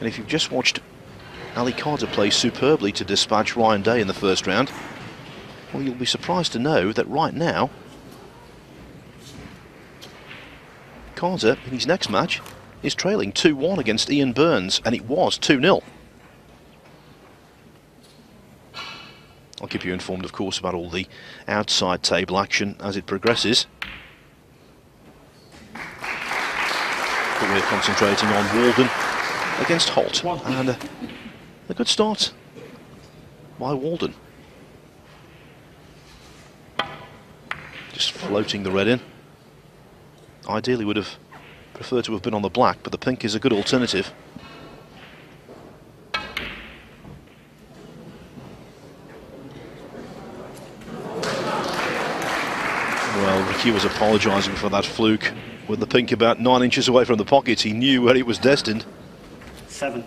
And if you've just watched Ali Carter play superbly to dispatch Ryan Day in the first round, well, you'll be surprised to know that right now, Carter, in his next match, is trailing 2-1 against Ian Burns, and it was 2-0. I'll keep you informed, of course, about all the outside table action as it progresses. But we're concentrating on Walden against Holt, and a good start by Walden. Just floating the red in. Ideally would have preferred to have been on the black, but the pink is a good alternative. Well, Ricky was apologising for that fluke. With the pink about 9 inches away from the pocket, he knew where it was destined. 7.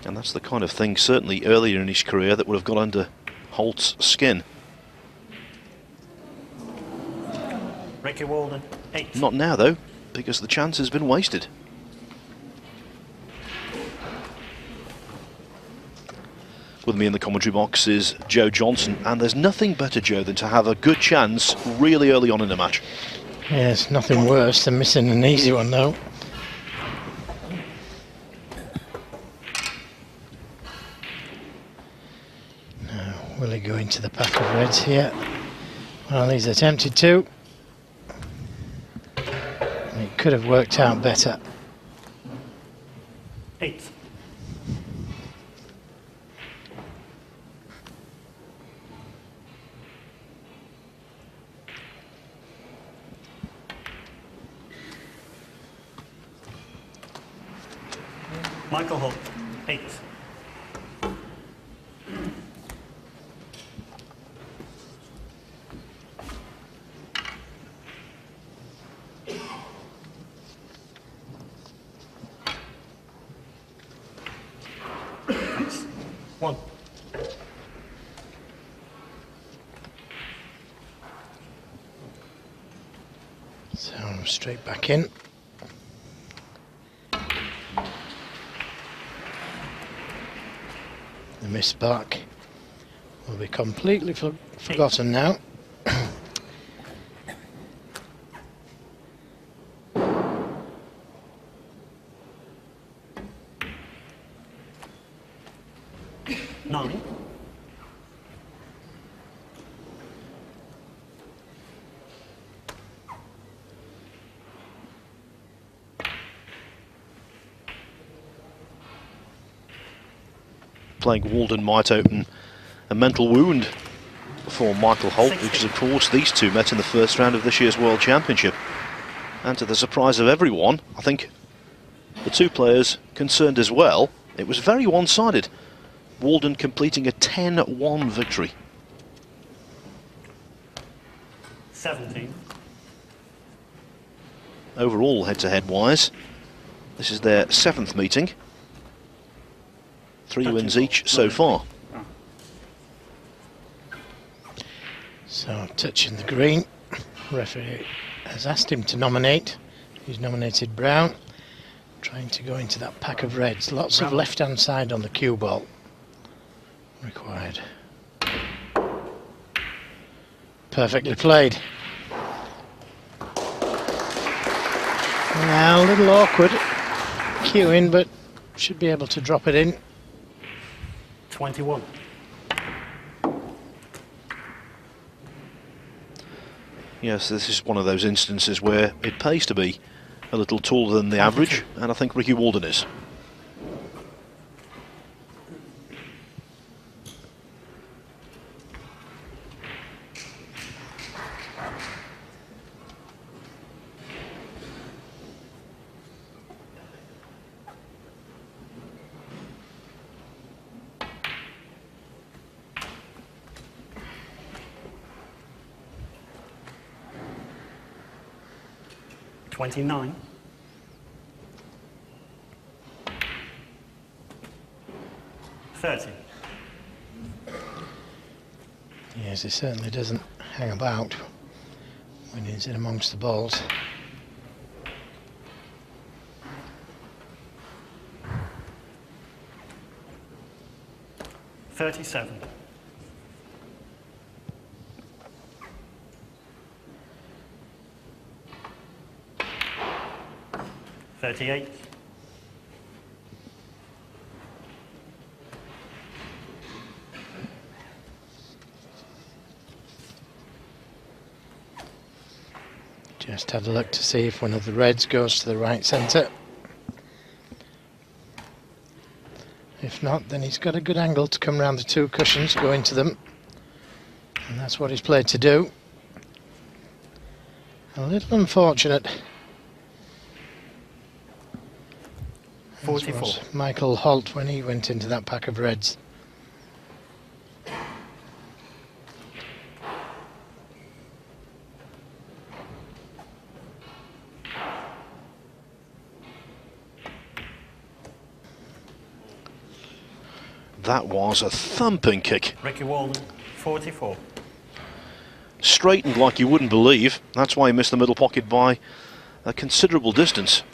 And that's the kind of thing, certainly earlier in his career, that would have got under Holt's skin. Ricky Walden, 8. Not now, though, because the chance has been wasted. With me in the commentary box is Joe Johnson, and there's nothing better, Joe, than to have a good chance really early on in a match. Yes, nothing worse than missing an easy one, though. Now, will he go into the pack of reds here? Well, he's attempted to. It could have worked out better. 8. Michael Holt, 8. Nice. 1. So straight back in. The missed back will be completely forgotten now. Playing Walden might open a mental wound for Michael Holt, which is, of course, these two met in the first round of this year's World Championship. And to the surprise of everyone, I think the two players concerned as well, it was very one-sided. Walden completing a 10-1 victory. 17. Overall, head-to-head wise, this is their 7th meeting. 3 wins each so far. So touching the green, referee has asked him to nominate. He's nominated brown, trying to go into that pack of reds. Lots of left-hand side on the cue ball required. Perfectly played. Now a little awkward cueing, but should be able to drop it in. 21. Yes, this is one of those instances where it pays to be a little taller than the average, and I think Ricky Walden is. 29. Yes, he certainly doesn't hang about when he's in amongst the balls. $37. 38. Just had a look to see if one of the reds goes to the right centre. If not, then he's got a good angle to come round the two cushions, go into them. And that's what he's played to do. A little unfortunate. 44. Was Michael Holt when he went into that pack of reds. That was a thumping kick. Ricky Walden, 44. Straightened like you wouldn't believe. That's why he missed the middle pocket by a considerable distance.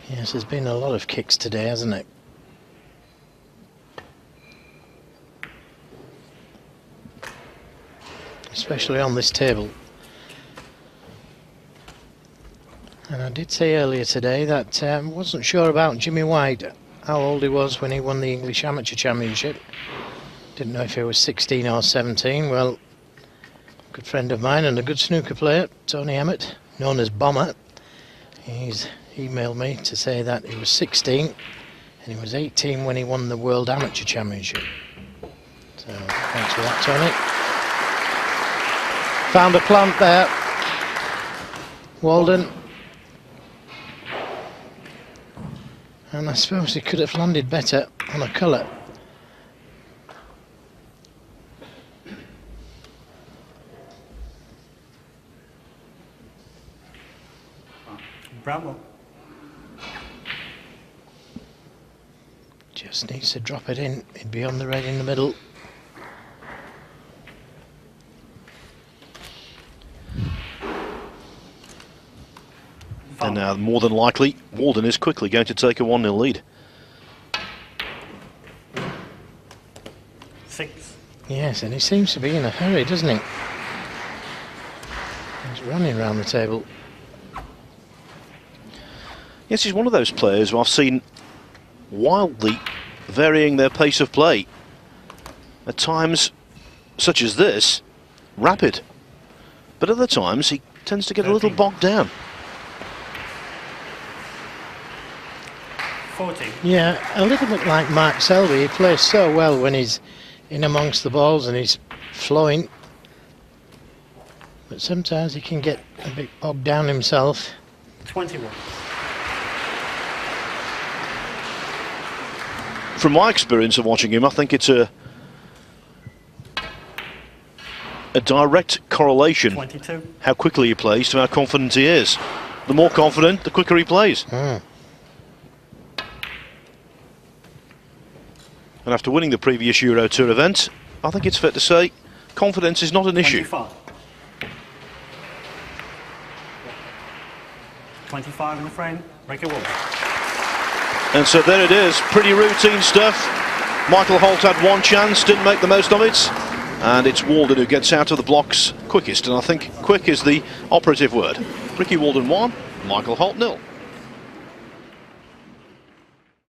Yes, there's been a lot of kicks today, hasn't it? Especially on this table. And I did say earlier today that I wasn't sure about Jimmy White, how old he was when he won the English Amateur Championship. Didn't know if he was 16 or 17. Well, a good friend of mine and a good snooker player, Tony Emmett, known as Bomber, he's emailed me to say that he was 16 and he was 18 when he won the World Amateur Championship. So thanks for that, Tony. Found a plant there. Walden. And I suppose he could have landed better on a colour. Bravo. Just needs to drop it in. He'd be on the red in the middle. And now, more than likely, Walden is quickly going to take a 1-0 lead. 6. Yes, and he seems to be in a hurry, doesn't he? He's running around the table. Yes, he's one of those players who I've seen wildly varying their pace of play. At times, such as this, rapid. But other times, he tends to get a little bogged down. 40. Yeah, a little bit like Mark Selby. He plays so well when he's in amongst the balls and he's flowing. But sometimes he can get a bit bogged down himself. 21. From my experience of watching him, I think it's a direct correlation 22. how quickly he plays to how confident he is. The more confident, the quicker he plays. And after winning the previous Euro Tour event, I think it's fair to say confidence is not an issue. 25 in the frame, Ricky Walden. And so there it is, pretty routine stuff. Michael Holt had one chance, didn't make the most of it. And it's Walden who gets out of the blocks quickest, and I think quick is the operative word. Ricky Walden 1, Michael Holt 0.